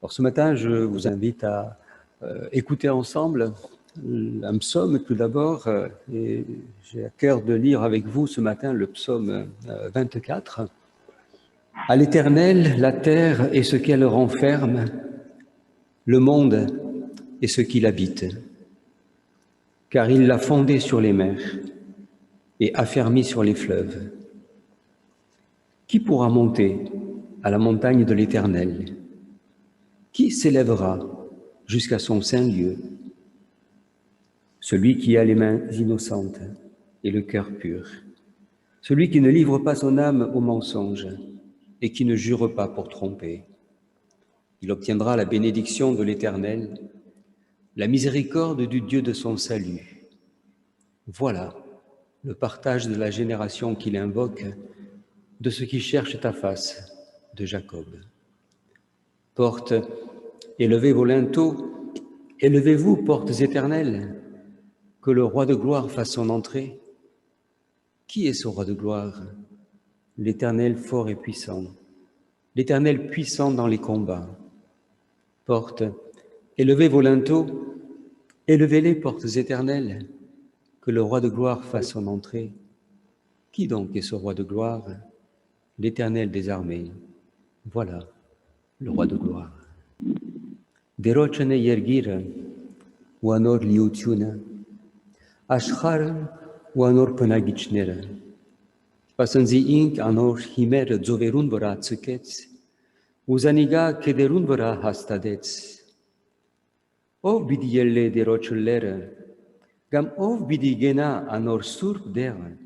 Alors ce matin, je vous invite à écouter ensemble un psaume tout d'abord, et j'ai à cœur de lire avec vous ce matin le psaume 24. À l'Éternel, la terre et ce qu'elle renferme, le monde et ce qu'il habite, car il l'a fondé sur les mers et affermi sur les fleuves. Qui pourra monter à la montagne de l'Éternel? Qui s'élèvera jusqu'à son saint lieu? Celui qui a les mains innocentes et le cœur pur, celui qui ne livre pas son âme au mensonge et qui ne jure pas pour tromper. Il obtiendra la bénédiction de l'Éternel, la miséricorde du Dieu de son salut. Voilà le partage de la génération qu'il invoque, de ceux qui cherchent ta face, de Jacob. Portes, élevez vos linteaux, élevez-vous, portes éternelles, que le roi de gloire fasse son entrée. Qui est ce roi de gloire? L'Éternel fort et puissant, l'Éternel puissant dans les combats. Portes, élevez vos linteaux, élevez-les, portes éternelles, que le roi de gloire fasse son entrée. Qui donc est ce roi de gloire? L'Éternel des armées. Voilà le roi de gloire. Derocene yergire, ou anor liutiune, ashchar ou anor pânagichnere. Pasânzi ink anor himer zoverun văra țâcheți, uzaniga kederun văra hastadeți. Ov bidielle derocellere, gam ov bidigena anor surp dere,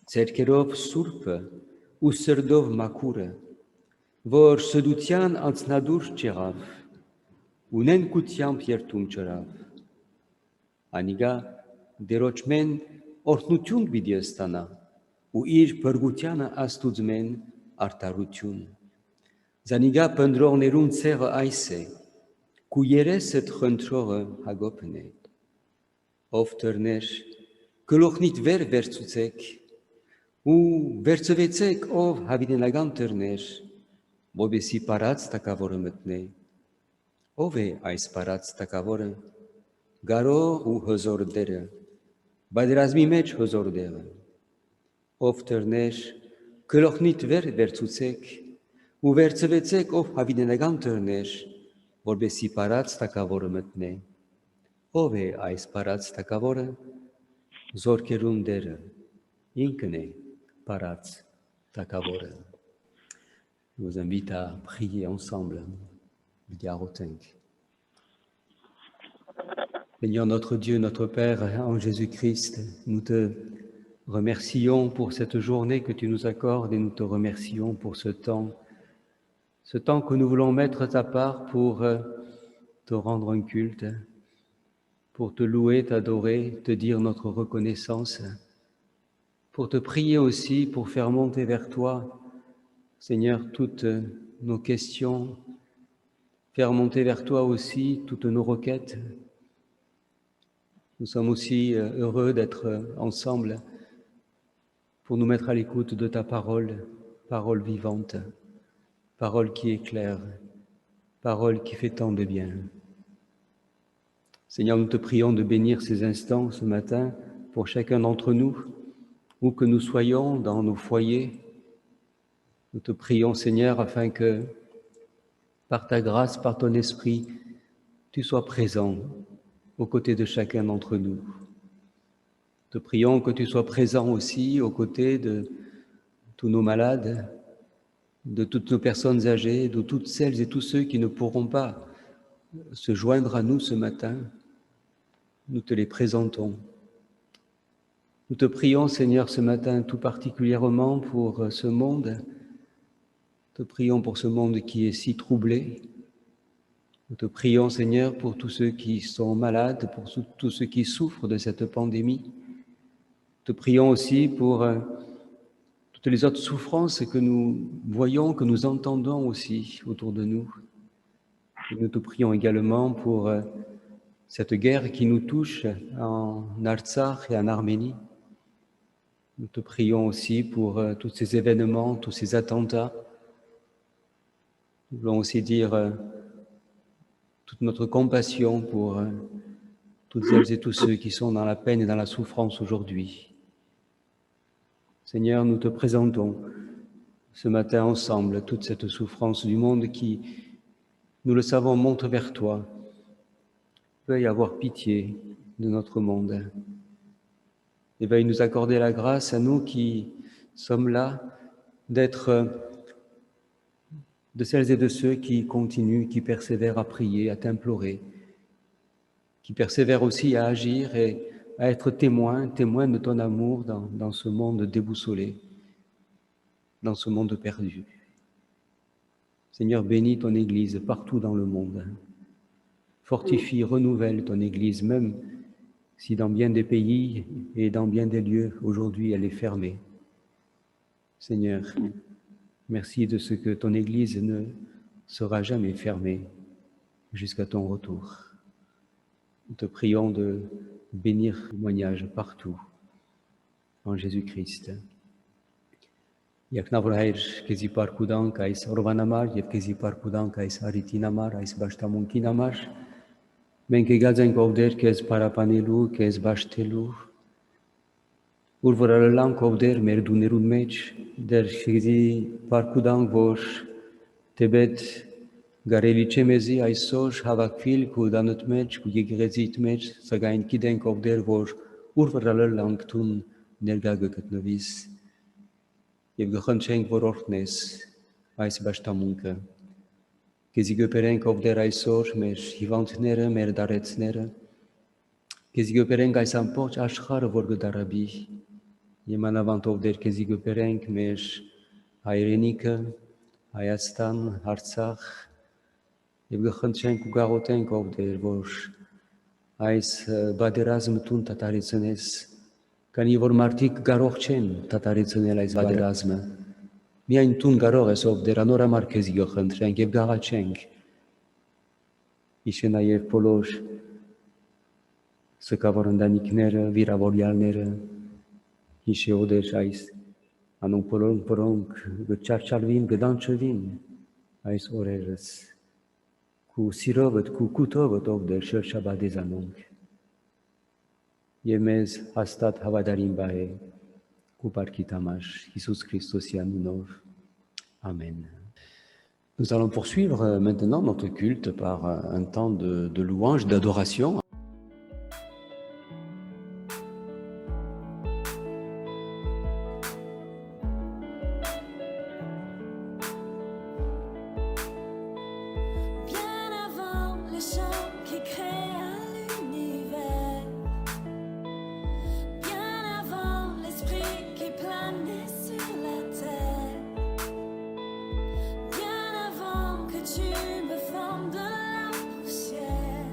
cerkerov surpă, userdov macură, vor săduțian anțnadur cerav, unen cutiam piertum cerav. Aniga derocmen orhnutiun bidiestana, u ir părgutiana astuzmen artarutiun. Zaniga pândror nerun seră aise, cu iereset rântroră hagopene. Ofterner, căloch niet verțuțec, u verțăvețec ov havidenaganterner, bobesi parați tacavoră mătne. Ove ai sparați tacavoră, garo u hăzor deră, badrazmi meci hăzor deră. Ofterner, căloch niet verțuțec, u verțăvețec ov havidenaganterner, bobesi parați tacavoră mătne. Ove ai sparați tacavoră, zorcherun deră, incne parați tacavoră. Je vous invite à prier ensemble, Diarotenk. Seigneur notre Dieu, notre Père, en Jésus-Christ, nous te remercions pour cette journée que tu nous accordes et nous te remercions pour ce temps que nous voulons mettre à ta part pour te rendre un culte, pour te louer, t'adorer, te dire notre reconnaissance, pour te prier aussi, pour faire monter vers toi, Seigneur, toutes nos questions, faire monter vers toi aussi toutes nos requêtes. Nous sommes aussi heureux d'être ensemble pour nous mettre à l'écoute de ta parole, parole vivante, parole qui éclaire, parole qui fait tant de bien. Seigneur, nous te prions de bénir ces instants ce matin pour chacun d'entre nous, où que nous soyons dans nos foyers. Nous te prions, Seigneur, afin que, par ta grâce, par ton esprit, tu sois présent aux côtés de chacun d'entre nous. Nous te prions que tu sois présent aussi aux côtés de tous nos malades, de toutes nos personnes âgées, de toutes celles et tous ceux qui ne pourront pas se joindre à nous ce matin. Nous te les présentons. Nous te prions, Seigneur, ce matin tout particulièrement pour ce monde. Nous te prions pour ce monde qui est si troublé. Nous te prions, Seigneur, pour tous ceux qui sont malades, pour tous ceux qui souffrent de cette pandémie. Nous te prions aussi pour toutes les autres souffrances que nous voyons, que nous entendons aussi autour de nous. Et nous te prions également pour cette guerre qui nous touche en Artsakh et en Arménie. Nous te prions aussi pour tous ces événements, tous ces attentats. Nous voulons aussi dire toute notre compassion pour toutes celles et tous ceux qui sont dans la peine et dans la souffrance aujourd'hui. Seigneur, nous te présentons ce matin ensemble toute cette souffrance du monde qui, nous le savons, monte vers toi. Veuille avoir pitié de notre monde et veuille nous accorder la grâce à nous qui sommes là d'être de celles et de ceux qui continuent, qui persévèrent à prier, à t'implorer, qui persévèrent aussi à agir et à être témoins de ton amour dans ce monde déboussolé, dans ce monde perdu. Seigneur, bénis ton Église partout dans le monde. Fortifie, renouvelle ton Église, même si dans bien des pays et dans bien des lieux, aujourd'hui, elle est fermée. Seigneur, merci de ce que ton Église ne sera jamais fermée jusqu'à ton retour. Nous te prions de bénir le témoignage partout, en Jésus-Christ. Yaknavrair kezi parkudan kais orvanamar, yev kezi parkudan kais aritinamar, ais bashtamunkinamar, menke gazen kovder kez parapanelu, kez bashtelu, urvaralan kovder merdunerun mech, der kezi parkudan vosh, tebet garelice mezi aisosh havakfil ku danut mech, ku yegrezit mech, sagain kiden kovder vosh, urvaralan tun nergagăcăt novis. Եվ գխնդչենք, որ օրհնես այս պաշտամունքը, քեզի գոհպերենք ով դեր այսօր մեր հիվանդները, մեր դարեցները, քեզի գոհպերենք այս ամբողջ աշխարհը, որ գդարաբի, եւ մանավանդ ով դեր քեզի գոհպերենք մեր հայրենիքը, Հայաստան, Արցախ, եւ գխնդչենք ու գաղութենք ով դեր, որ այս բادرազմը տուն տատարեցնես, քանի որ մարդիկ կարող չեն դադարեցնել այս բادرազմը, միայն տուն կարող ես ով դերանոր համար քեզի գխնդրենք եւ գաղաչենք, իշե նաեւ բոլոր սկավոր ընտանիքները, վիրավորյալները, իշե օդեր այս անոնք որոնք գճարչալվին, գդանչվին այս օրերս, քու սիրովդ, քու կուտովդ ով դեր շրջաբադեզանոնք, եւ մեզ հաստատ հավատարիմ բահե ու բարքիտ համար Հիսուս Քրիստոսի անունով. Amen. Nous allons poursuivre maintenant notre culte par un temps de louange, d'adoration. Tu me formes de la poussière.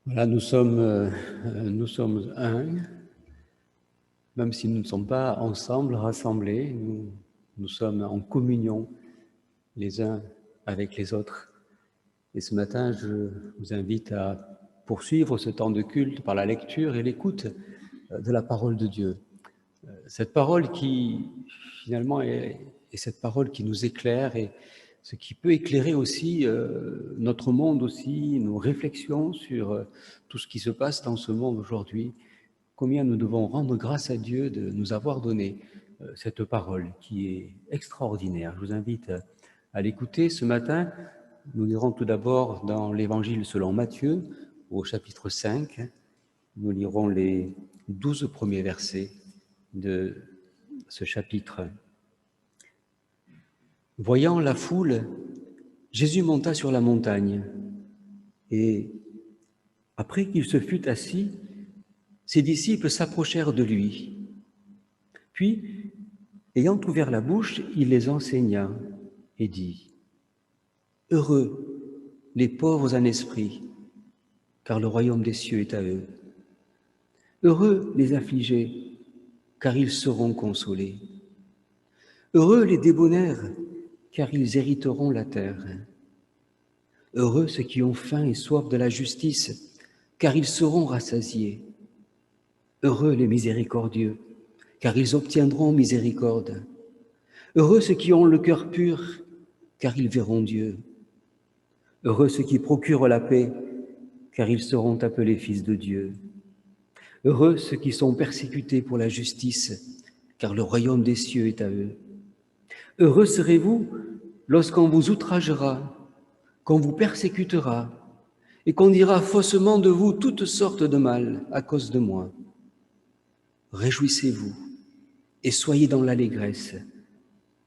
Voilà, nous sommes un, même si nous ne sommes pas ensemble, rassemblés, nous sommes en communion les uns avec les autres. Et ce matin, je vous invite à poursuivre ce temps de culte par la lecture et l'écoute de la parole de Dieu. Cette parole qui, finalement, est cette parole qui nous éclaire et ce qui peut éclairer aussi notre monde aussi, nos réflexions sur tout ce qui se passe dans ce monde aujourd'hui. Combien nous devons rendre grâce à Dieu de nous avoir donné cette parole qui est extraordinaire. Je vous invite à l'écouter ce matin. Nous lirons tout d'abord dans l'Évangile selon Matthieu, au chapitre 5. Nous lirons les 12 premiers versets de ce chapitre. Voyant la foule, Jésus monta sur la montagne et, après qu'il se fut assis, ses disciples s'approchèrent de lui. Puis, ayant ouvert la bouche, il les enseigna et dit : « Heureux les pauvres en esprit, car le royaume des cieux est à eux. Heureux les affligés, car ils seront consolés. Heureux les débonnaires, car ils hériteront la terre. Heureux ceux qui ont faim et soif de la justice, car ils seront rassasiés. Heureux les miséricordieux, car ils obtiendront miséricorde. Heureux ceux qui ont le cœur pur, car ils verront Dieu. Heureux ceux qui procurent la paix, car ils seront appelés fils de Dieu. Heureux ceux qui sont persécutés pour la justice, car le royaume des cieux est à eux. Heureux serez-vous lorsqu'on vous outragera, qu'on vous persécutera, et qu'on dira faussement de vous toutes sortes de mal à cause de moi. Réjouissez-vous et soyez dans l'allégresse,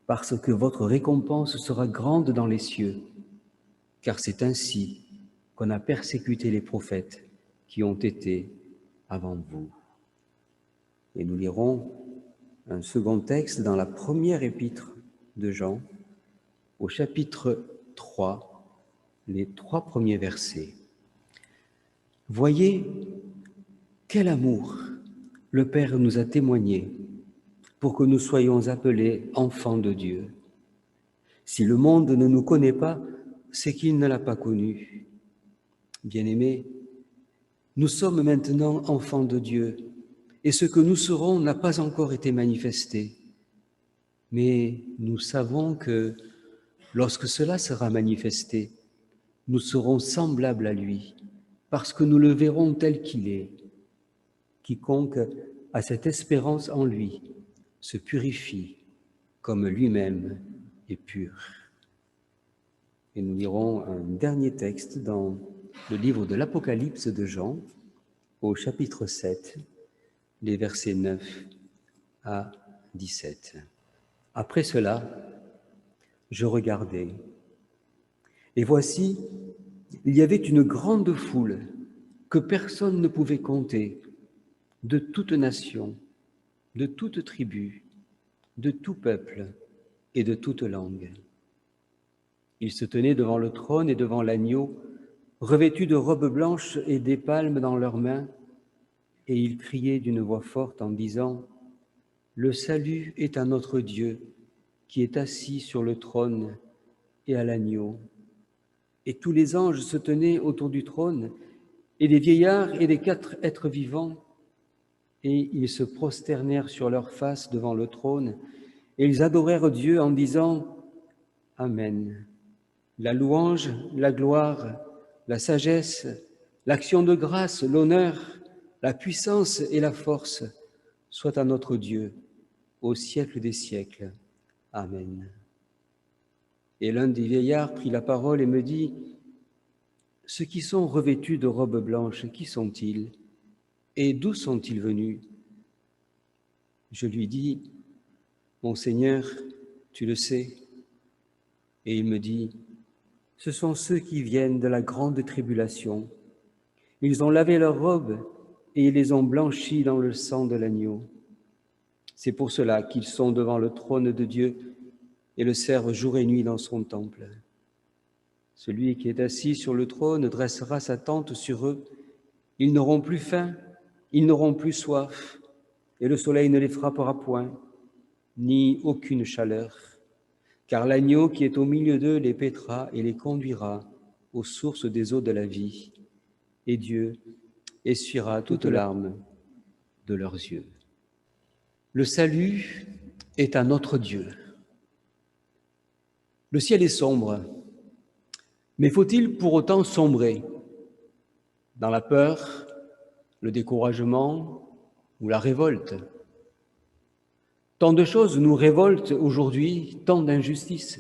parce que votre récompense sera grande dans les cieux, car c'est ainsi qu'on a persécuté les prophètes qui ont été avant vous. » Et nous lirons un second texte dans la première épître de Jean, au chapitre 3, les 3 premiers versets. « Voyez Quel amour le Père nous a témoigné pour que nous soyons appelés enfants de Dieu. Si le monde ne nous connaît pas, c'est qu'il ne l'a pas connu. Bien-aimés, nous sommes maintenant enfants de Dieu, et ce que nous serons n'a pas encore été manifesté. Mais nous savons que lorsque cela sera manifesté, nous serons semblables à lui, parce que nous le verrons tel qu'il est. Quiconque a cette espérance en lui se purifie comme lui-même est pur. Et nous lirons un dernier texte dans le livre de l'Apocalypse de Jean, au chapitre 7, les versets 9 à 17. Après cela, je regardais, et voici, il y avait une grande foule que personne ne pouvait compter, de toute nation, de toute tribu, de tout peuple et de toute langue. Ils se tenaient devant le trône et devant l'agneau, revêtus de robes blanches et des palmes dans leurs mains, et ils criaient d'une voix forte en disant : « Le salut est à notre Dieu, qui est assis sur le trône et à l'agneau. » Et tous les anges se tenaient autour du trône, et les vieillards et les 4 êtres vivants, et ils se prosternèrent sur leurs faces devant le trône, et ils adorèrent Dieu en disant : « Amen. La louange, la gloire, la sagesse, l'action de grâce, l'honneur, la puissance et la force soient à notre Dieu, au siècle des siècles. Amen. » Et l'un des vieillards prit la parole et me dit : « Ceux qui sont revêtus de robes blanches, qui sont-ils ? Et d'où sont-ils venus ? » Je lui dis : « Mon Seigneur, tu le sais. » Et il me dit : « Ce sont ceux qui viennent de la grande tribulation. Ils ont lavé leurs robes et ils les ont blanchies dans le sang de l'agneau. C'est pour cela qu'ils sont devant le trône de Dieu et le servent jour et nuit dans son temple. Celui qui est assis sur le trône dressera sa tente sur eux. Ils n'auront plus faim, ils n'auront plus soif, et le soleil ne les frappera point, ni aucune chaleur. Car l'agneau qui est au milieu d'eux les paîtra et les conduira aux sources des eaux de la vie. Et Dieu essuiera toute larme de leurs yeux. » Le salut est à notre Dieu. Le ciel est sombre, mais faut-il pour autant sombrer dans la peur, le découragement ou la révolte ? Tant de choses nous révoltent aujourd'hui, tant d'injustices.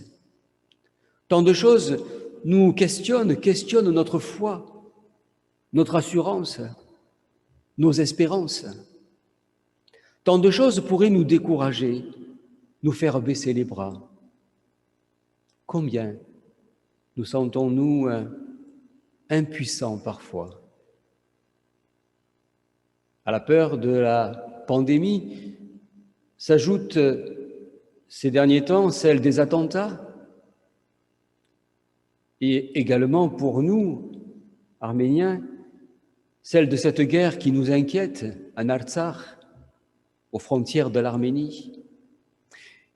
Tant de choses nous questionnent notre foi, notre assurance, nos espérances. Tant de choses pourraient nous décourager, nous faire baisser les bras. Combien nous sentons-nous impuissants parfois ? À la peur de la pandémie s'ajoute ces derniers temps celle des attentats et également pour nous, Arméniens, celle de cette guerre qui nous inquiète à Artsakh, aux frontières de l'Arménie.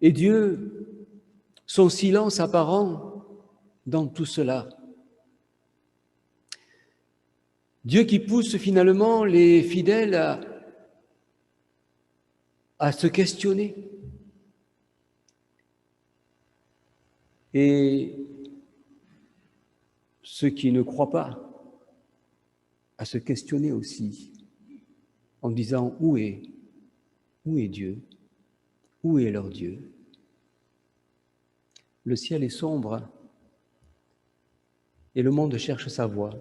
Et Dieu, son silence apparent dans tout cela. Dieu qui pousse finalement les fidèles à se questionner. Et ceux qui ne croient pas à se questionner aussi, en disant où est Dieu ? Où est leur Dieu ? Le ciel est sombre et le monde cherche sa voie.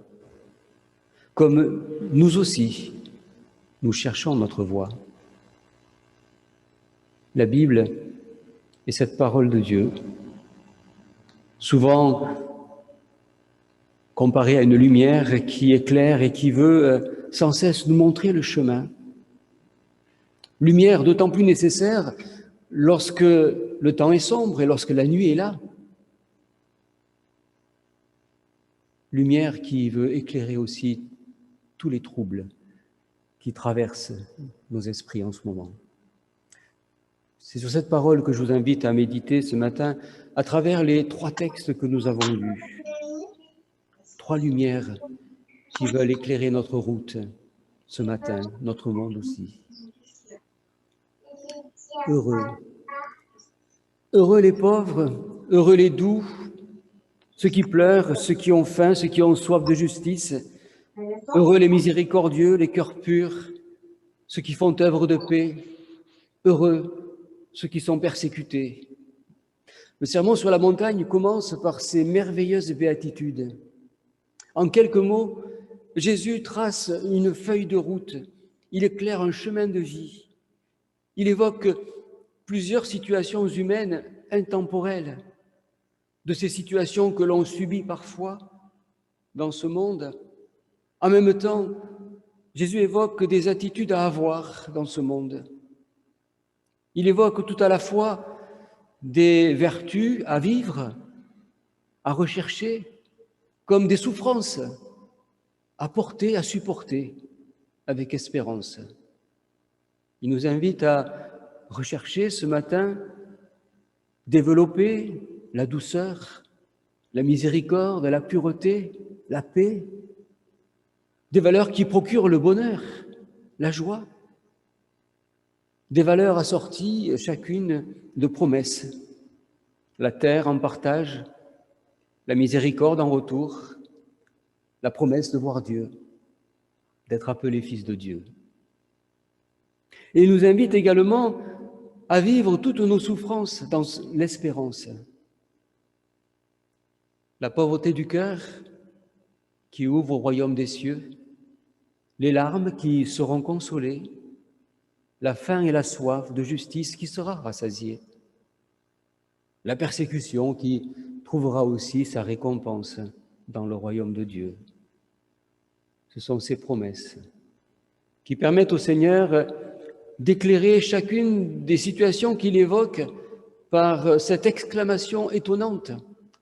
Comme nous aussi, nous cherchons notre voie. La Bible est cette parole de Dieu, souvent comparée à une lumière qui éclaire et qui veut sans cesse nous montrer le chemin. Lumière d'autant plus nécessaire lorsque le temps est sombre et lorsque la nuit est là. Lumière qui veut éclairer aussi tous les troubles qui traverse nos esprits en ce moment. C'est sur cette parole que je vous invite à méditer ce matin à travers les 3 textes que nous avons lus. 3 lumières qui veulent éclairer notre route ce matin, notre monde aussi. Heureux. Heureux les pauvres, heureux les doux, ceux qui pleurent, ceux qui ont faim, ceux qui ont soif de justice. Heureux les miséricordieux, les cœurs purs, ceux qui font œuvre de paix. Heureux ceux qui sont persécutés. Le sermon sur la montagne commence par ces merveilleuses béatitudes. En quelques mots, Jésus trace une feuille de route, il éclaire un chemin de vie. Il évoque plusieurs situations humaines intemporelles, de ces situations que l'on subit parfois dans ce monde. En même temps, Jésus évoque des attitudes à avoir dans ce monde. Il évoque tout à la fois des vertus à vivre, à rechercher, comme des souffrances à porter, à supporter avec espérance. Il nous invite à rechercher ce matin, développer la douceur, la miséricorde, la pureté, la paix, des valeurs qui procurent le bonheur, la joie, des valeurs assorties chacune de promesses, la terre en partage, la miséricorde en retour, la promesse de voir Dieu, d'être appelé fils de Dieu. Et il nous invite également à vivre toutes nos souffrances dans l'espérance. La pauvreté du cœur qui ouvre au royaume des cieux, les larmes qui seront consolées, la faim et la soif de justice qui sera rassasiée, la persécution qui trouvera aussi sa récompense dans le royaume de Dieu. Ce sont ces promesses qui permettent au Seigneur d'éclairer chacune des situations qu'il évoque par cette exclamation étonnante,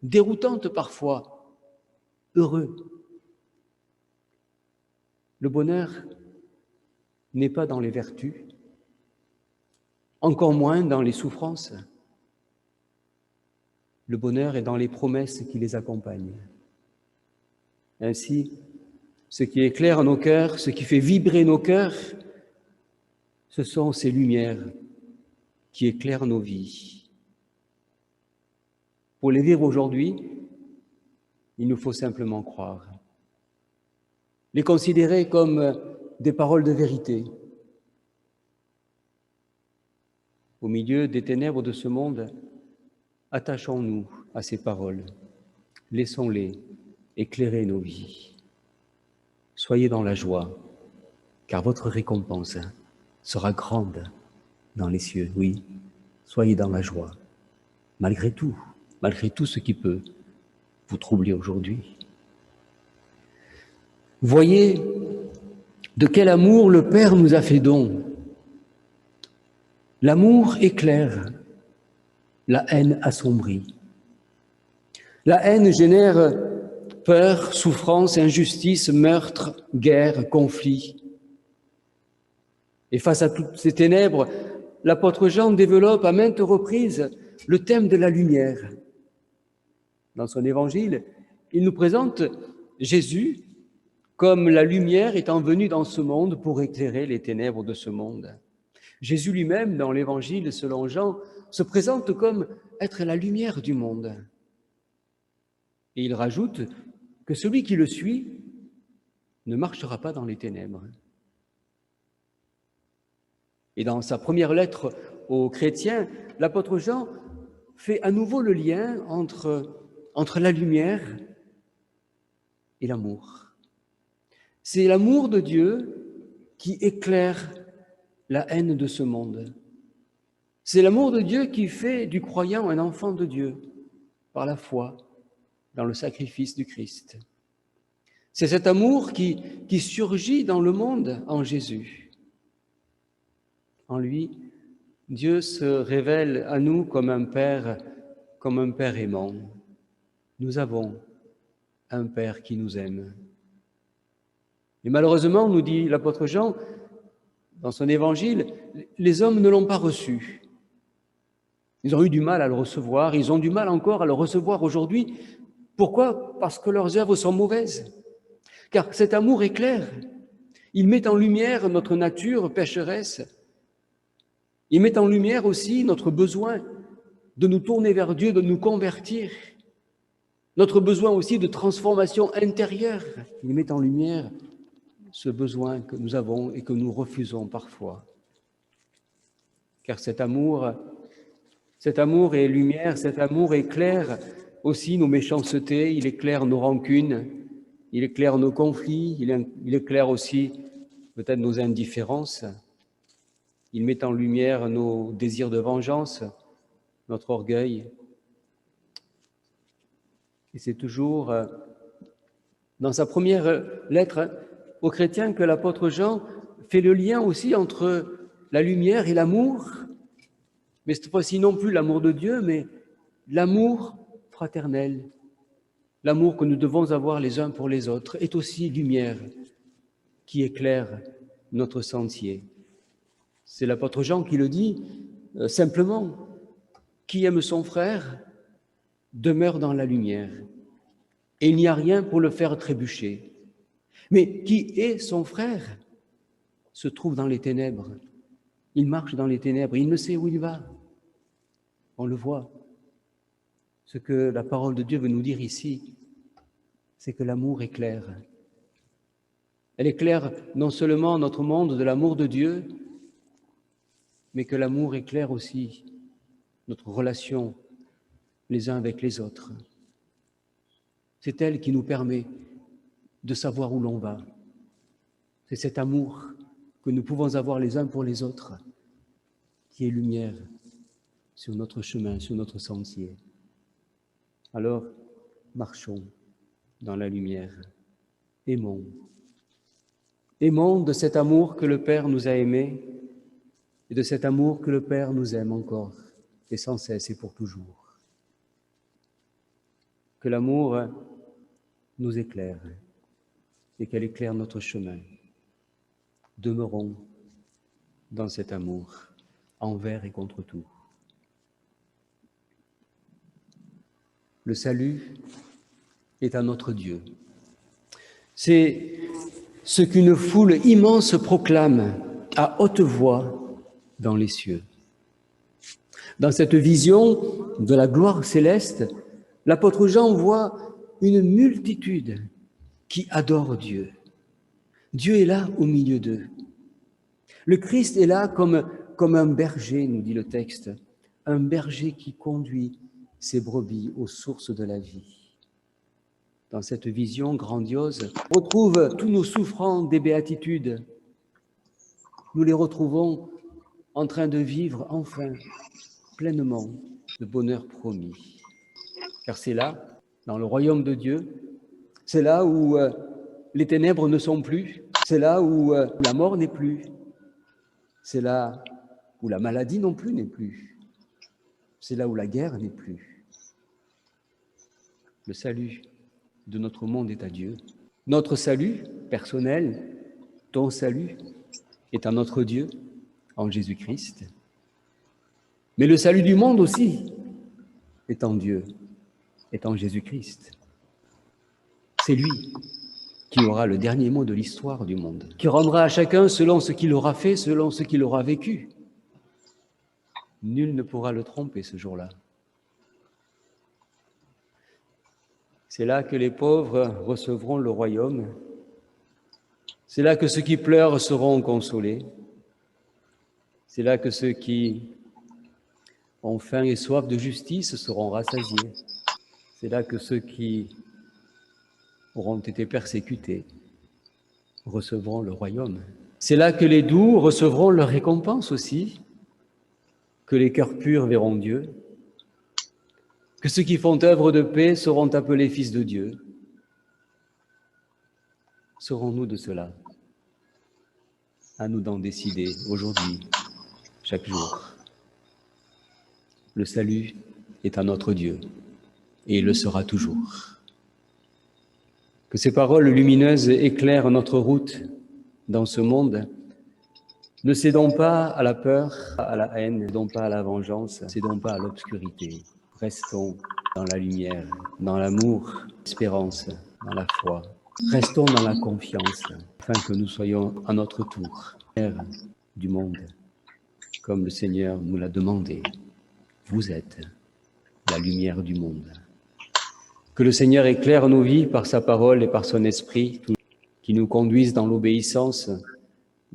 déroutante parfois, « heureux ». Le bonheur n'est pas dans les vertus, encore moins dans les souffrances. Le bonheur est dans les promesses qui les accompagnent. Ainsi, ce qui éclaire nos cœurs, ce qui fait vibrer nos cœurs, ce sont ces lumières qui éclairent nos vies. Pour les vivre aujourd'hui, il nous faut simplement croire. Les considérer comme des paroles de vérité. Au milieu des ténèbres de ce monde, attachons-nous à ces paroles. Laissons-les éclairer nos vies. Soyez dans la joie, car votre récompense sera grande dans les cieux. Oui, soyez dans la joie, malgré tout ce qui peut vous troubler aujourd'hui. Voyez de quel amour le Père nous a fait don. L'amour éclaire, la haine assombrit. La haine génère peur, souffrance, injustice, meurtre, guerre, conflit. Et face à toutes ces ténèbres, l'apôtre Jean développe à maintes reprises le thème de la lumière. Dans son évangile, il nous présente Jésus comme la lumière étant venue dans ce monde pour éclairer les ténèbres de ce monde. Jésus lui-même, dans l'évangile selon Jean, se présente comme être la lumière du monde. Et il rajoute que celui qui le suit ne marchera pas dans les ténèbres. Et dans sa première lettre aux chrétiens, l'apôtre Jean fait à nouveau le lien entre la lumière et l'amour. C'est l'amour de Dieu qui éclaire la haine de ce monde. C'est l'amour de Dieu qui fait du croyant un enfant de Dieu par la foi dans le sacrifice du Christ. C'est cet amour qui surgit dans le monde en Jésus. En lui, Dieu se révèle à nous comme un Père aimant. Nous avons un Père qui nous aime. Et malheureusement, nous dit l'apôtre Jean, dans son évangile, les hommes ne l'ont pas reçu. Ils ont eu du mal à le recevoir, ils ont du mal encore à le recevoir aujourd'hui. Pourquoi? Parce que leurs œuvres sont mauvaises. Car cet amour est clair. Il met en lumière notre nature pécheresse. Il met en lumière aussi notre besoin de nous tourner vers Dieu, de nous convertir. Notre besoin aussi de transformation intérieure. Il met en lumière ce besoin que nous avons et que nous refusons parfois. Car cet amour est lumière, cet amour éclaire aussi nos méchancetés, il éclaire nos rancunes, il éclaire nos conflits, il éclaire aussi peut-être nos indifférences. Il met en lumière nos désirs de vengeance, notre orgueil. Et c'est toujours dans sa première lettre aux chrétiens que l'apôtre Jean fait le lien aussi entre la lumière et l'amour, mais cette fois-ci non plus l'amour de Dieu, mais l'amour fraternel. L'amour que nous devons avoir les uns pour les autres est aussi lumière qui éclaire notre sentier. C'est l'apôtre Jean qui le dit simplement. Qui aime son frère demeure dans la lumière, et il n'y a rien pour le faire trébucher. Mais qui est son frère se trouve dans les ténèbres. Il marche dans les ténèbres, il ne sait où il va. On le voit. Ce que la parole de Dieu veut nous dire ici, c'est que l'amour éclaire. Elle éclaire non seulement notre monde de l'amour de Dieu, mais que l'amour éclaire aussi notre relation les uns avec les autres. C'est elle qui nous permet de savoir où l'on va. C'est cet amour que nous pouvons avoir les uns pour les autres qui est lumière sur notre chemin, sur notre sentier. Alors, marchons dans la lumière. Aimons. Aimons de cet amour que le Père nous a aimés et de cet amour que le Père nous aime encore et sans cesse et pour toujours. Que l'amour nous éclaire et qu'elle éclaire notre chemin. Demeurons dans cet amour, envers et contre tout. Le salut est à notre Dieu. C'est ce qu'une foule immense proclame à haute voix dans les cieux. Dans cette vision de la gloire céleste, l'apôtre Jean voit une multitude qui adore Dieu. Dieu est là au milieu d'eux. Le Christ est là comme un berger, nous dit le texte, un berger qui conduit ses brebis aux sources de la vie. Dans cette vision grandiose, on retrouve tous nos souffrants des béatitudes. Nous les retrouvons en train de vivre enfin pleinement le bonheur promis. Car c'est là, dans le royaume de Dieu, c'est là où les ténèbres ne sont plus, c'est là où la mort n'est plus, c'est là où la maladie non plus n'est plus, c'est là où la guerre n'est plus. Le salut de notre monde est à Dieu. Notre salut personnel, ton salut, est à notre Dieu, en Jésus-Christ. Mais le salut du monde aussi est en Dieu, est en Jésus-Christ. C'est lui qui aura le dernier mot de l'histoire du monde, qui rendra à chacun selon ce qu'il aura fait, selon ce qu'il aura vécu. Nul ne pourra le tromper ce jour-là. C'est là que les pauvres recevront le royaume. C'est là que ceux qui pleurent seront consolés. C'est là que ceux qui ont faim et soif de justice seront rassasiés. C'est là que ceux qui auront été persécutés recevront le royaume. C'est là que les doux recevront leur récompense aussi, que les cœurs purs verront Dieu, que ceux qui font œuvre de paix seront appelés fils de Dieu. Serons-nous de cela? À nous d'en décider aujourd'hui, chaque jour. Le salut est à notre Dieu et il le sera toujours. Que ces paroles lumineuses éclairent notre route dans ce monde, Ne cédons pas à la peur, à la haine, ne cédons pas à la vengeance, ne cédons pas à l'obscurité. Restons dans la lumière, dans l'amour, l'espérance, dans la foi. Restons dans la confiance, afin que nous soyons à notre tour lumière du monde, comme le Seigneur nous l'a demandé. Vous êtes la lumière du monde. Que le Seigneur éclaire nos vies par sa parole et par son esprit, qui nous conduisent dans l'obéissance,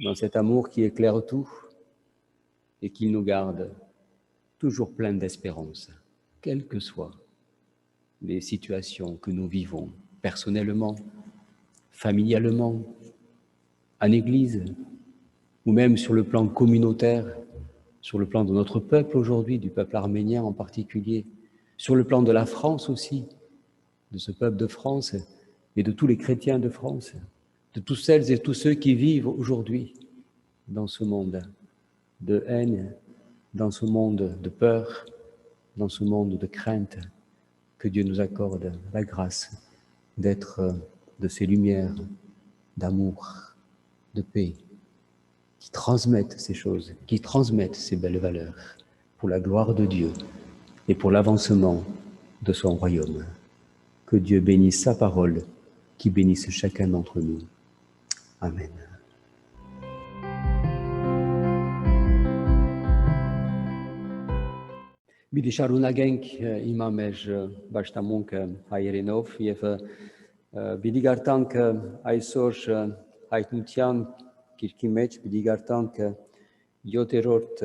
dans cet amour qui éclaire tout, et qu'il nous garde toujours pleins d'espérance, quelles que soient les situations que nous vivons, personnellement, familialement, en Église, ou même sur le plan communautaire, sur le plan de notre peuple aujourd'hui, du peuple arménien en particulier, sur le plan de la France aussi, de ce peuple de France et de tous les chrétiens de France, de tous celles et tous ceux qui vivent aujourd'hui dans ce monde de haine, dans ce monde de peur, dans ce monde de crainte, que Dieu nous accorde la grâce d'être de ces lumières d'amour, de paix, qui transmettent ces choses, qui transmettent ces belles valeurs pour la gloire de Dieu et pour l'avancement de son royaume. Que Dieu bénisse sa parole, qui bénisse chacun d'entre nous. Amen. Բիդի շարունակենք իմ ամեջ բաշտամունքը հայերենով եւ բիդի գարտանք այսօր հայտնության գիրքի մեջ բիդի գարտանք 7-րդ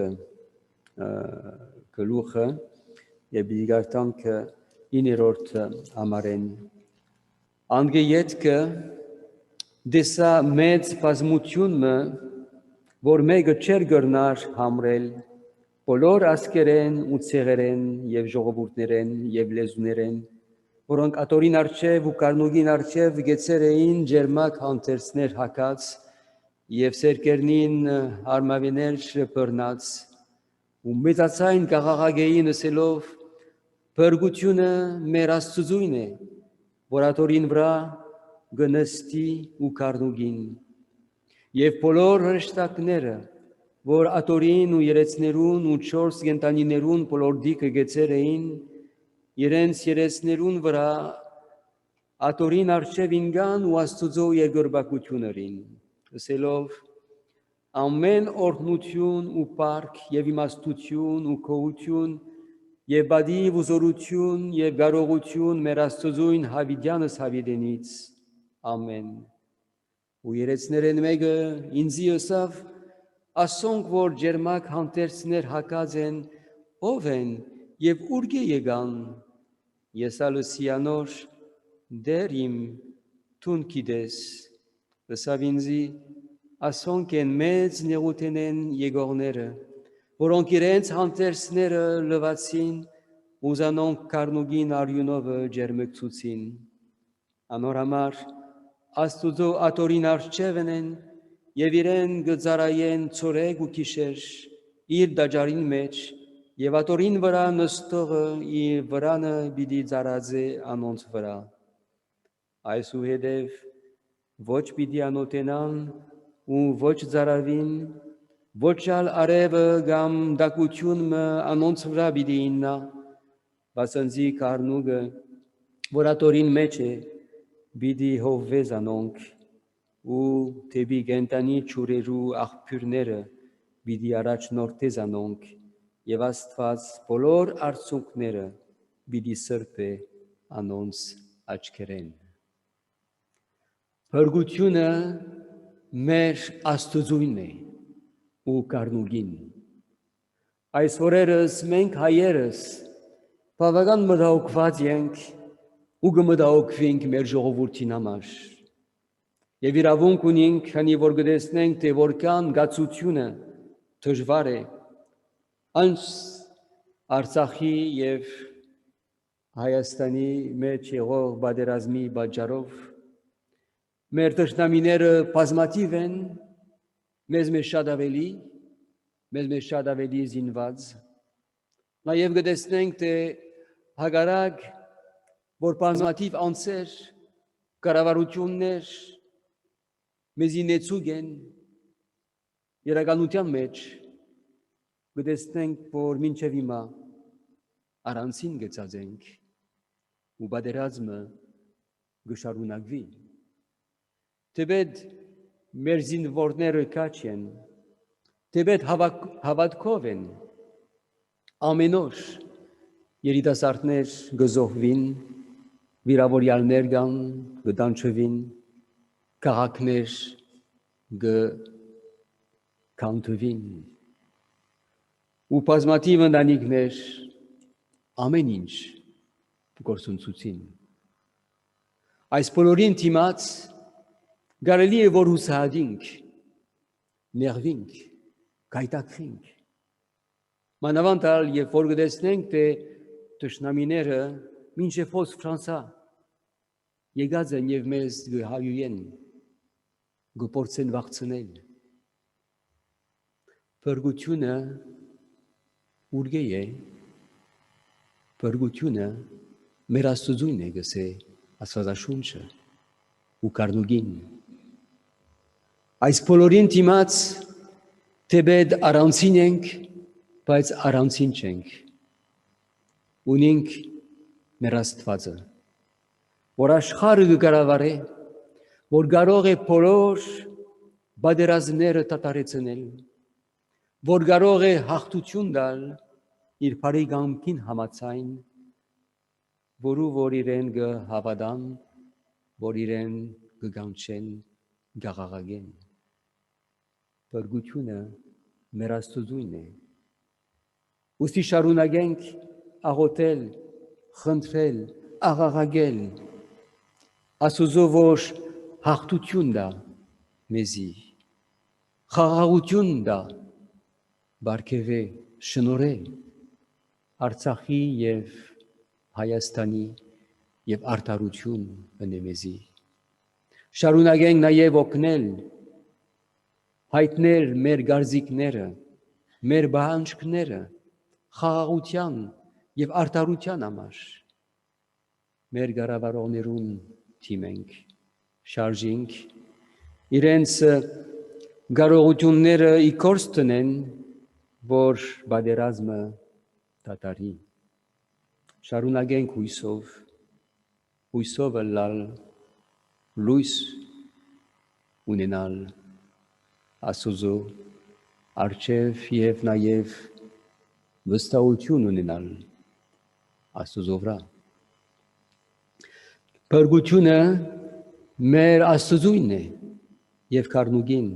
գլուխը եւ բիդի գարտանք 9-րդ համարեն անգեյետքը դեսա մեծ բազմությունը որ մեկը չեր գրնար համրել բոլոր ասկերեն ու ցեղերեն եւ ժողովուրդներեն եւ լեզուներեն, որոնք ատորին արչեւ ու կարնուգին արչեւ գեցեր էին ջերմակ հանտերցներ հակած եւ սերկերնին արմավիներ բռնած ու մեծացային գաղաղագեին ասելով բրգությունը մեր Աստծույն է, որ ատորին վրա գնստի ու կարնուգին եւ բոլոր հրեշտակները որ ատորին ու երեցներուն ու 4 գենտանիներուն բոլոր դիքը գեցեր էին, իրենց երեցներուն վրա ատորին արչև ինգան ու Աստուծո երկրպագություններին, ասելով ամեն օրհնություն ու պարք եւ իմաստություն ու քողություն եւ բադիվ ու զորություն եւ կարողություն մեր Աստուծոյն հավիտյանս հավիտենից, ամեն։ Ու երեցներեն մեկը ինձի ըսավ ասոնք, որ ջերմակ հանտերցներ հակած են, ով են և ուրգե եկան, ես ալսի անոր, դեր իմ տուն գիտես, ըսավ ինձի, ասոնք են մեծ նեղութեն եկողները, որոնք իրենց հանտերցները լվացին, ուզանոնք կարնուգին արյունովը ջերմկցուցին, անոր համար Աստուծո ատորին արջևն են, եւ իրեն գծարայեն ծորեկ ու քիշեր իր դաջարին մեջ եւ ատորին վրա նստողը իր վրանը պիտի ծարածե անոնց վրա այսուհետև ոչ պիտի անոտենան ու ոչ ծարավին ոչ ալ արևը կամ դակությունը անոնց վրա պիտի իննա բասնձի կարնուգը որ ատորին մեջ է պիտի հովվե զանոնք ու թեպի գենտանի ճուրերու աղբյուրները պիտի առաջնորդե զանոնք եւ Աստված բոլոր արցունքները պիտի սրբե անոնց աչքերեն։ Փրկությունը մեր Աստուծույնն է ու կարնուգին։ Այս օրերս մենք հայերս բավական մտահոգված ենք ու կմտահոգվենք մեր ժողովրդին համար։ Եվ իրավունք ունենք, քանի որ գտեսնենք, թե որքան գացությունը դժվար է, անց Արցախի եւ Հայաստանի մեջ եղող պատերազմի պատճառով մեր թշնամիները բազմաթիվ են, մեզ շատ ավելի զինված, նաեւ գտեսնենք, թե հակառակ որ բազմաթիվ անձեր, կառավարություններ մեզի նեցուկ են իրականության մեջ կտեսնենք, որ մինչև հիմա առանցին գծած ենք ու պատերազմը կշարունակվի։ Թեպետ մեր զինվորները քաջ են, թեպետ հավատքով են, ամեն օր երիտասարդներ կզոհվին, վիրավորյալներ կան, կտանջվին, քաղաքներ կքանդվին ու բազմաթիվ ընտանիքներ ամեն ինչ գործունեություն։ Այս բոլորին դիմաց կարելի է որ հուսահատենք, նեղվենք, գայթակղենք։ Մանավանդ երբ որ կտեսնենք, թե թշնամիները մինչև հոս Ֆրանսա եկած են և մեզ կհայույեն, կփորձեն վախցնել։ Փրկությունը ուրգե է, փրկությունը մեր Աստծուն է գսե Աստվածաշունչը ու կառնուկին։ Այս բոլորին դիմաց թեպետ առանցին ենք, բայց առանցին չենք։ Ունենք մեր Աստվածը, որ աշխարհը կկառավարի, որ կարող է բոլոր պատերազմները դադարեցնել, որ կարող է հաղթություն տալ իր բարի կամքին համաձայն, որու որ իրեն կհավատան, որ իրեն կկանչեն, կաղաղագեն։ Փրկությունը մեր Աստծուն է։ Ուստի շարունակենք աղոթել, խնդրել, աղաղագել, Աստծո որ հաղթություն տա մեզի, խաղաղություն տա, բարգևե, շնորհե Արցախի և Հայաստանի և արդարություն ընե մեզի։ Շարունակենք նաև օգնել, հայտնել մեր կարծիքները, մեր պահանջները խաղաղության և արդարության համար։ Մեր կառավարողներուն թիմենք, շարժենք, իրենց կարողությունները ի գործ դնեն, որ պատերազմը դադարի։ Շարունակենք հույսով ըլլալ, լույս ունենալ Աստծո առջև և նաև վստահություն ունենալ Աստծո վրա։ Փրկությունը մեր Աստծուն է և կառնուկին։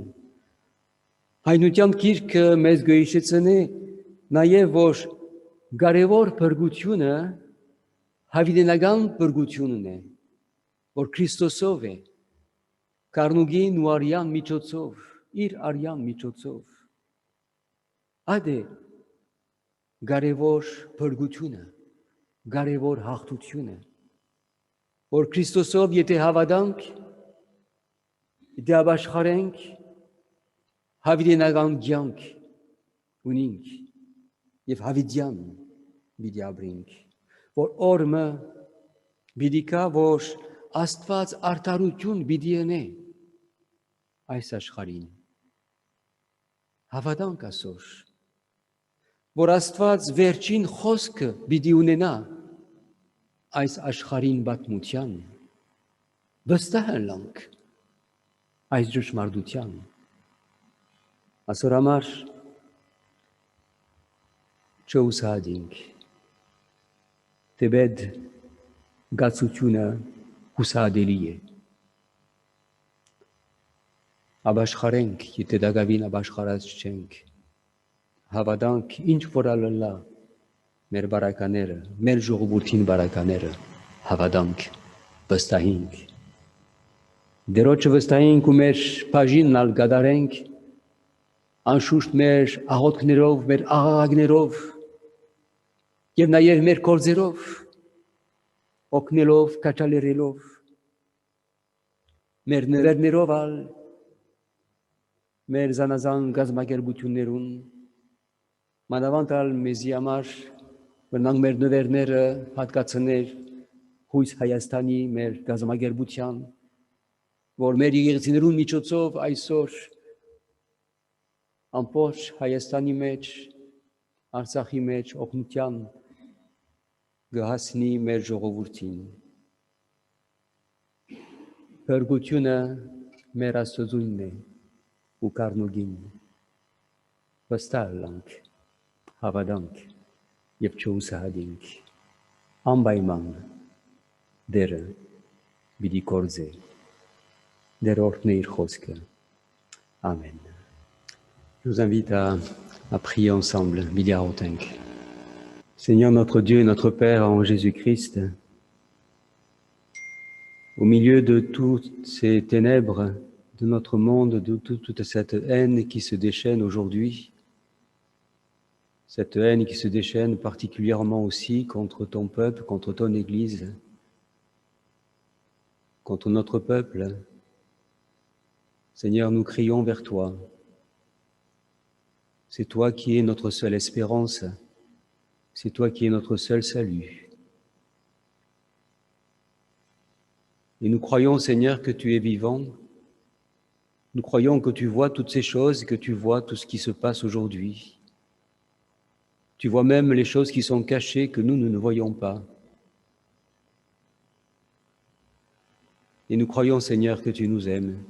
Հայնության գիրքը մեզ գոյշեցնի նաև, որ կարևոր փրկությունը հավիտենական փրկությունն է, որ Քրիստոսով է, կառնուկին ու արյան միջոցով, իր արյան միջոցով։ Այդ է կարևոր փրկությունը, կարևոր հաղթությունը, որ Քրիստոսով եթե հավատանք, եթե ապաշխարենք, հավիտենական կյանք ունենք և հավիտյան պիտի ապրենք, որ օրը պիտի գա, որ Աստված արդարություն պիտի ընե այս աշխարհին։ Հավատանք այսօր, որ Աստված վերջին խոսքը պիտի ունենա այս աշխարհին պատմության, վստահ ըլլանք այս ճշմարտության։ Այսօր համար չհուսահատենք, թեպետ գացությունը հուսահատելի է։ Ապաշխարենք, եթե դակավին ապաշխարած չենք, հավատանք ինչ որ ալլա մեր բարակաները, մեր ժողովրդին բարակաները, հավատանք, վստահենք։ Դերոջը վստահենք ու մեր բաժինն ալ կատարենք, անշուշտ մեր աղոթքներով, մեր աղաղակներով և նաև մեր գործերով, օգնելով, քաջալերելով, մեր նվերներով ալ, մեր զանազան կազմակերպություններուն, մանավանդ ալ մեզի համար մնանք մեր նվերները հատկացնել Հույս Հայաստանի մեր կազմակերպության, որ մեր եկեղեցիներուն միջոցով այսօր ամբողջ Հայաստանի մեջ, Արցախի մեջ օգնության գահացնի մեր ժողովրդին։ Փրկությունը մեր Աստծունն է ու կառնուգին։ Վստահ լանք, հավատանք եւ չուսահատինք։ Անպայման դերը պիտի կործե, դեր օրհնի իր խոսքը։ Amen. Je vous invite à prier ensemble, Bidiarotenk. Seigneur notre Dieu et notre Père en Jésus-Christ, au milieu de toutes ces ténèbres de notre monde, de toute cette haine qui se déchaîne aujourd'hui, cette haine qui se déchaîne particulièrement aussi contre ton peuple, contre ton Église, contre notre peuple, Seigneur, nous crions vers toi. C'est toi qui es notre seule espérance, c'est toi qui es notre seul salut. Et nous croyons, Seigneur, que tu es vivant. Nous croyons que tu vois toutes ces choses, que tu vois tout ce qui se passe aujourd'hui. Tu vois même les choses qui sont cachées, que nous ne voyons pas. Et nous croyons, Seigneur, que tu nous aimes,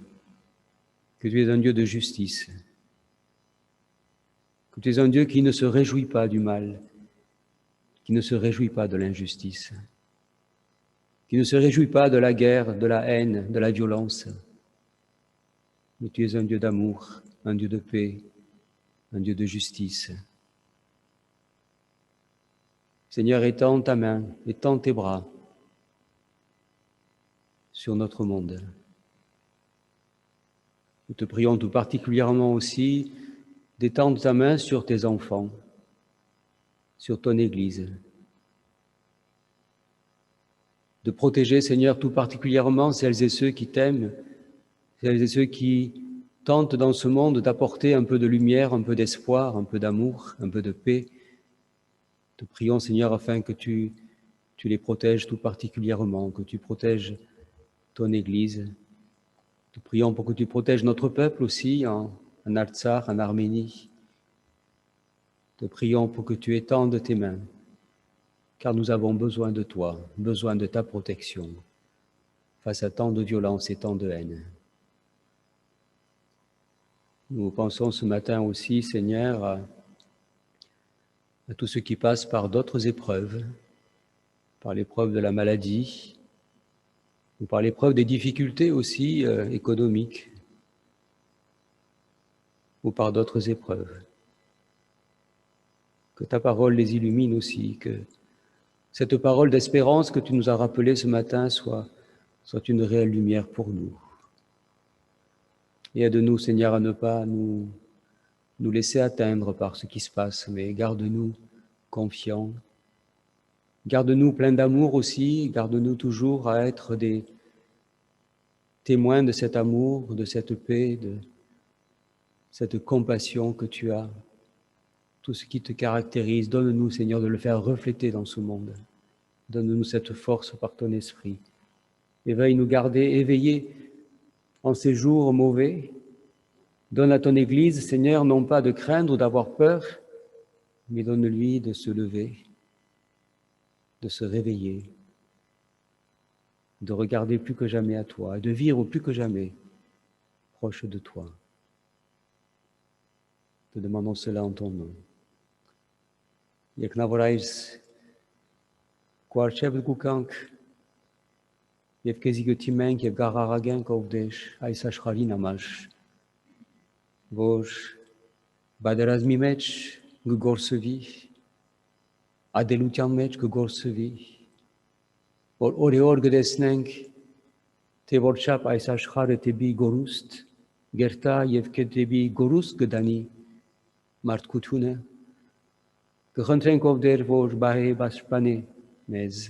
que tu es un Dieu de justice, que tu es un Dieu qui ne se réjouit pas du mal, qui ne se réjouit pas de l'injustice, qui ne se réjouit pas de la guerre, de la haine, de la violence. Mais tu es un Dieu d'amour, un Dieu de paix, un Dieu de justice. Seigneur, étends ta main, étends tes bras sur notre monde. Nous te prions tout particulièrement aussi d'étendre ta main sur tes enfants, sur ton Église, de protéger, Seigneur, tout particulièrement celles et ceux qui t'aiment, celles et ceux qui tentent dans ce monde d'apporter un peu de lumière, un peu d'espoir, un peu d'amour, un peu de paix. Te prions, Seigneur, afin que tu les protèges tout particulièrement, que tu protèges ton Église. Te prions pour que tu protèges notre peuple aussi en Artsakh, en Arménie. Te prions pour que tu étendes tes mains, car nous avons besoin de toi, besoin de ta protection face à tant de violence et tant de haine. Nous pensons ce matin aussi, Seigneur, à tous ceux qui passent par d'autres épreuves, par l'épreuve de la maladie, ou par l'épreuve des difficultés aussi économiques, ou par d'autres épreuves. Que ta parole les illumine aussi, que cette parole d'espérance que tu nous as rappelée ce matin soit une réelle lumière pour nous. Et aide-nous, Seigneur, à ne pas nous laisser atteindre par ce qui se passe, mais garde-nous confiants. Garde-nous pleins d'amour aussi, garde-nous toujours à être des témoins de cet amour, de cette paix, de cette compassion que tu as. Tout ce qui te caractérise, donne-nous, Seigneur, de le faire refléter dans ce monde. Donne-nous cette force par ton esprit. Et veuille nous garder éveillés en ces jours mauvais. Donne à ton Église, Seigneur, non pas de craindre ou d'avoir peur, mais donne-lui de se lever, de se réveiller, de regarder plus que jamais à toi et de vivre plus que jamais proche de toi. Te demandons cela en ton nom. Jak navorajs kwarchev gukank, jev kezigotimenk, jev gararagen kovdesh, aïsach mash. Vos baderazmi mech gugorsevi, adelutian mech gugorsevi, or oreor gdesnenk, te vorchap aïsach tebi gorust, gerta jev tebi gorust gdani, martkutune, Gchantrenkov der vor bahe baspane mez.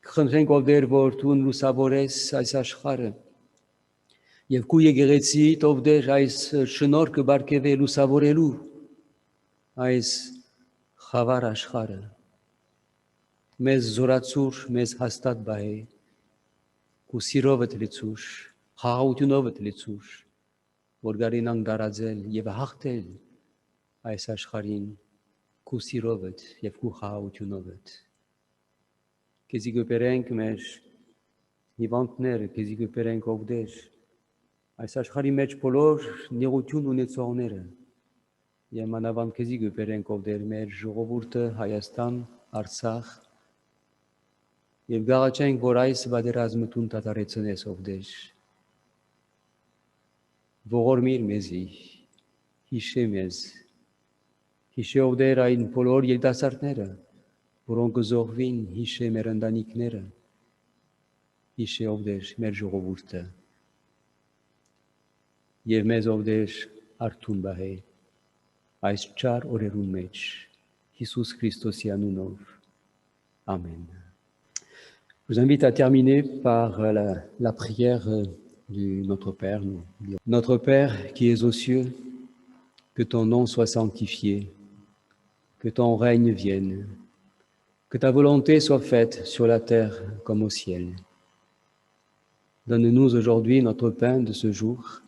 Gchantrenkov der vor tun lusabores aïsach Jev kuye geretsi tov der ais shenor ke barkeve lusavorelu, ais chavar ashchare. Mez zoratsur, mez hastat bahe, ku sirovet letsush, chautunovet letsush, որ գարինան դարաձել եւ հաղթել այս աշխարհին քու սիրովդ եւ քու խաղաղությունովդ։ Քեզի գպերենք մեր հիվանդները, քեզի գպերենք ովդեր, այս աշխարհի մեջ բոլոր նեղություն ունեցողները եւ մանավանդ քեզի գպերենք ովդեր մեր ժողովուրդը Հայաստան, Արցախ եւ գաղաչենք, որ այս բادرազմը տուն դադարեցնես ովդեր։ Ողորմիր մեզի, հիշե մեզ, հիշե ովդեր այն բոլոր երիտասարդները, որոնք զոհվին, հիշե մեր ընտանիքները, հիշե ովդեր մեր ժողովուրդը եւ մեզ ովդեր արթուն բահե այս չար օրերուն մեջ Հիսուս Քրիստոսի անունով Amen. Je vous invite à terminer par la prière du Notre Père. Notre Père qui es aux cieux, que ton nom soit sanctifié, que ton règne vienne, que ta volonté soit faite sur la terre comme au ciel. Donne-nous aujourd'hui notre pain de ce jour.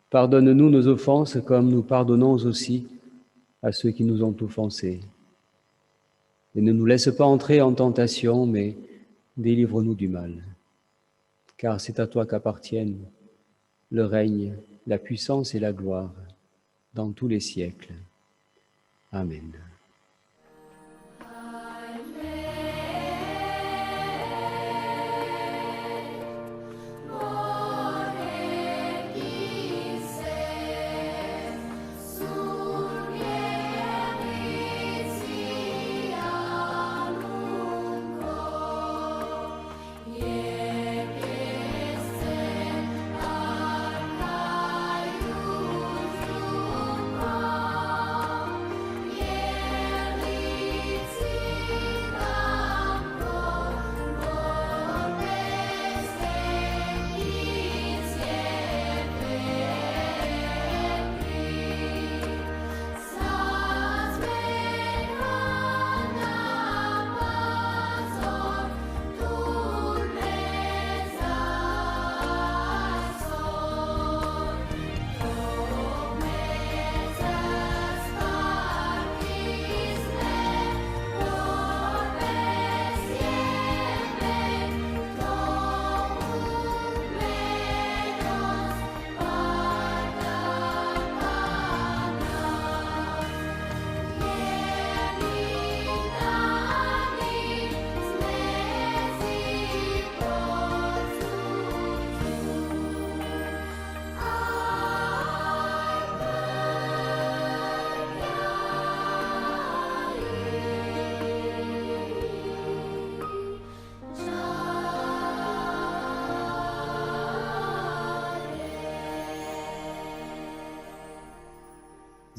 Pardonne-nous nos offenses comme nous pardonnons aussi à ceux qui nous ont offensés. Et ne nous laisse pas entrer en tentation, mais délivre-nous du mal. Car c'est à toi qu'appartiennent le règne, la puissance et la gloire dans tous les siècles. Amen.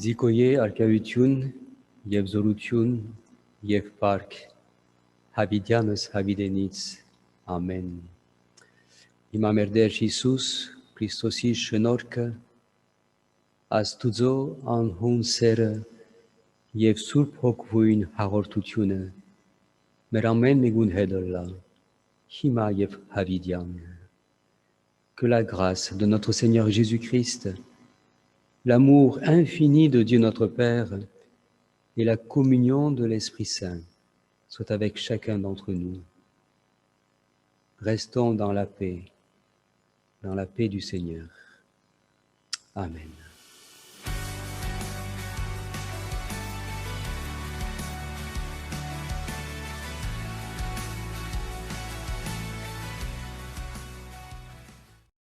Զիկոյե արկայություն եւ զորություն եւ փառք Հավիդյանս Հավիդենից ամեն։ Հիմա մեր Տեր Հիսուս Քրիստոսի շնորհքը, Աստուծո անհուն սերը եւ Սուրբ Հոգվույն հաղորդությունը մեր ամեն մեկուն հետ լա հիմա եւ հավիդյան։ Que la grâce de notre Seigneur Jésus-Christ, l'amour infini de Dieu notre Père et la communion de l'Esprit Saint soient avec chacun d'entre nous. Restons dans la paix du Seigneur. Amen.